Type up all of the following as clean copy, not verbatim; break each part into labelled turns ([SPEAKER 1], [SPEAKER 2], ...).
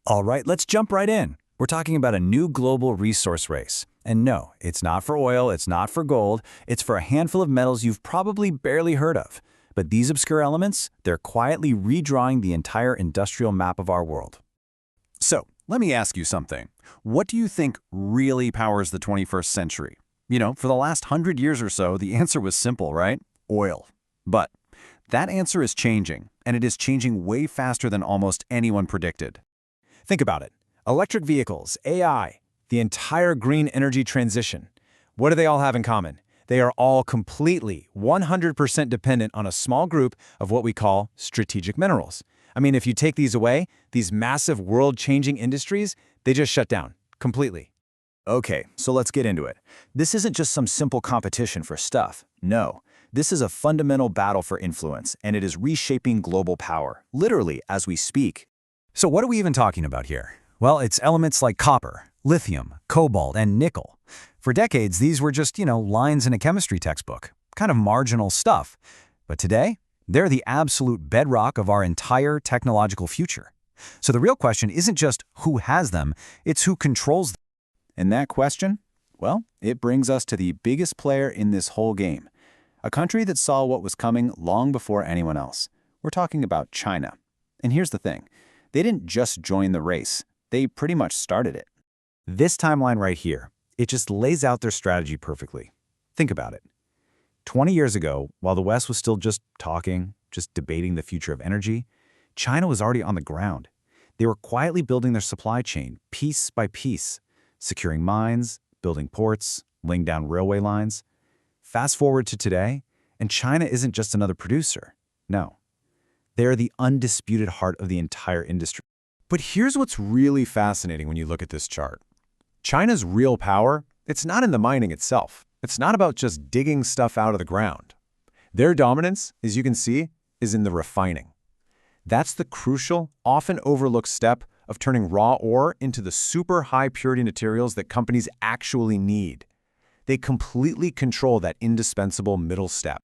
[SPEAKER 1] All right, let's jump right in. We're talking about a new global resource race. And no, it's not for oil, it's not for gold, it's for a handful of metals you've probably barely heard of. But these obscure elements, they're quietly redrawing the entire industrial map of our world.
[SPEAKER 2] So, let me ask you something. What do you think really powers the 21st century? For the last 100 years or so, the answer was simple, right? Oil. But that answer is changing, and it is changing way faster than almost anyone predicted.
[SPEAKER 3] Think about it. Electric vehicles, AI, the entire green energy transition. What do they all have in common? They are all completely, 100% dependent on a small group of what we call strategic minerals. I mean, if you take these away, these massive world-changing industries, they just shut down completely.
[SPEAKER 1] Okay, so let's get into it. This isn't just some simple competition for stuff. No, this is a fundamental battle for influence, and it is reshaping global power, literally as we speak.
[SPEAKER 3] So what are we even talking about here? Well, it's elements like copper, lithium, cobalt, and nickel. For decades, these were just, lines in a chemistry textbook, kind of marginal stuff. But today, they're the absolute bedrock of our entire technological future. So the real question isn't just who has them, it's who controls them.
[SPEAKER 2] And that question? Well, it brings us to the biggest player in this whole game. A country that saw what was coming long before anyone else. We're talking about China. And here's the thing. They didn't just join the race. They pretty much started it.
[SPEAKER 3] This timeline right here, it just lays out their strategy perfectly. Think about it. 20 years ago, while the West was still just talking, just debating the future of energy, China was already on the ground. They were quietly building their supply chain, piece by piece, securing mines, building ports, laying down railway lines. Fast forward to today, and China isn't just another producer. No. They are the undisputed heart of the entire industry. But here's what's really fascinating when you look at this chart. China's real power, it's not in the mining itself. It's not about just digging stuff out of the ground. Their dominance, as you can see, is in the refining. That's the crucial, often overlooked step of turning raw ore into the super high purity materials that companies actually need. They completely control that indispensable middle step.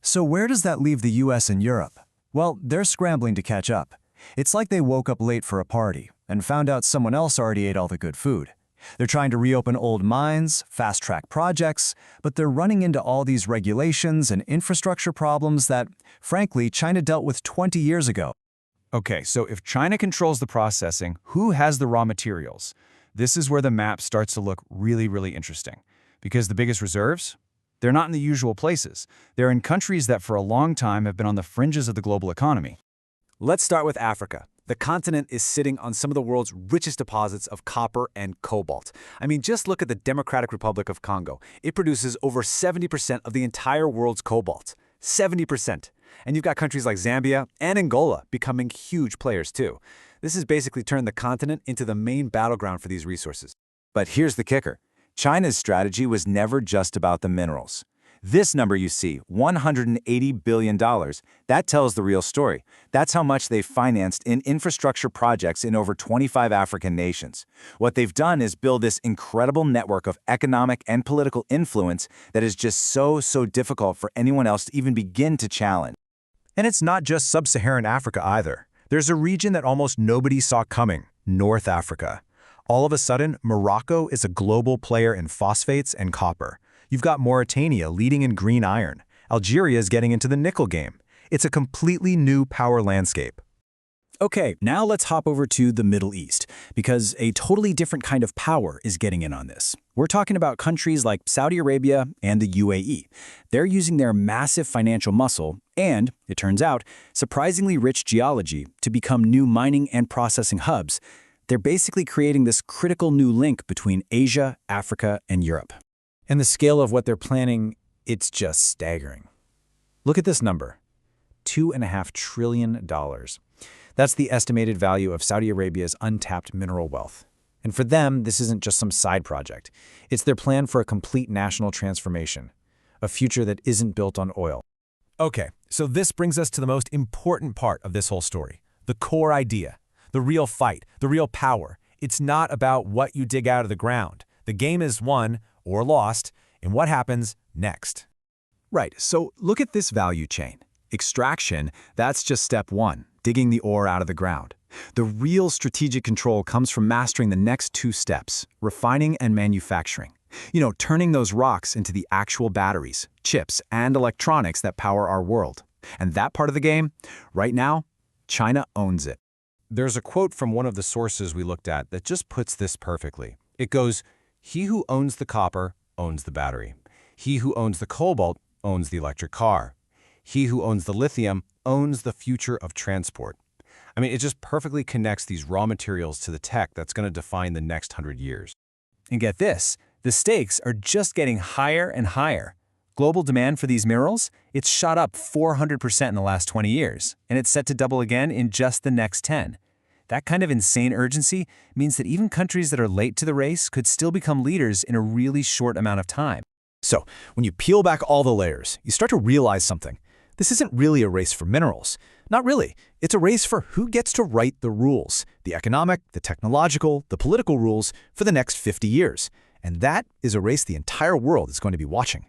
[SPEAKER 1] So where does that leave the US and Europe? Well, they're scrambling to catch up. It's like they woke up late for a party and found out someone else already ate all the good food. They're trying to reopen old mines, fast-track projects, but they're running into all these regulations and infrastructure problems that, frankly, China dealt with 20 years ago.
[SPEAKER 3] Okay, so if China controls the processing, who has the raw materials? This is where the map starts to look really, really interesting. Because the biggest reserves? They're not in the usual places. They're in countries that for a long time have been on the fringes of the global economy.
[SPEAKER 4] Let's start with Africa. The continent is sitting on some of the world's richest deposits of copper and cobalt. I mean, just look at the Democratic Republic of Congo. It produces over 70% of the entire world's cobalt. 70%. And you've got countries like Zambia and Angola becoming huge players too. This has basically turned the continent into the main battleground for these resources.
[SPEAKER 1] But here's the kicker. China's strategy was never just about the minerals. This number you see, $180 billion, that tells the real story. That's how much they've financed in infrastructure projects in over 25 African nations. What they've done is build this incredible network of economic and political influence that is just so difficult for anyone else to even begin to challenge.
[SPEAKER 3] And it's not just sub-Saharan Africa either. There's a region that almost nobody saw coming, North Africa. All of a sudden, Morocco is a global player in phosphates and copper. You've got Mauritania leading in green iron. Algeria is getting into the nickel game. It's a completely new power landscape.
[SPEAKER 1] Okay, now let's hop over to the Middle East, because a totally different kind of power is getting in on this. We're talking about countries like Saudi Arabia and the UAE. They're using their massive financial muscle and, it turns out, surprisingly rich geology to become new mining and processing hubs. They're basically creating this critical new link between Asia, Africa, and Europe.
[SPEAKER 3] And the scale of what they're planning, it's just staggering. Look at this number, $2.5 trillion. That's the estimated value of Saudi Arabia's untapped mineral wealth. And for them, this isn't just some side project. It's their plan for a complete national transformation, a future that isn't built on oil. Okay, so this brings us to the most important part of this whole story, the core idea, the real fight, the real power. It's not about what you dig out of the ground. The game is won or lost in what happens next.
[SPEAKER 1] Right, so look at this value chain. Extraction, that's just step one, digging the ore out of the ground.
[SPEAKER 4] The real strategic control comes from mastering the next two steps, refining and manufacturing. Turning those rocks into the actual batteries, chips, and electronics that power our world. And that part of the game, right now, China owns it.
[SPEAKER 2] There's a quote from one of the sources we looked at that just puts this perfectly. It goes, "He who owns the copper owns the battery. He who owns the cobalt owns the electric car. He who owns the lithium owns the future of transport." I mean, it just perfectly connects these raw materials to the tech that's going to define the next 100 years.
[SPEAKER 1] And get this, the stakes are just getting higher and higher. Global demand for these minerals, it's shot up 400% in the last 20 years, and it's set to double again in just the next 10. That kind of insane urgency means that even countries that are late to the race could still become leaders in a really short amount of time.
[SPEAKER 4] So, when you peel back all the layers, you start to realize something. This isn't really a race for minerals. Not really. It's a race for who gets to write the rules, the economic, the technological, the political rules for the next 50 years. And that is a race the entire world is going to be watching.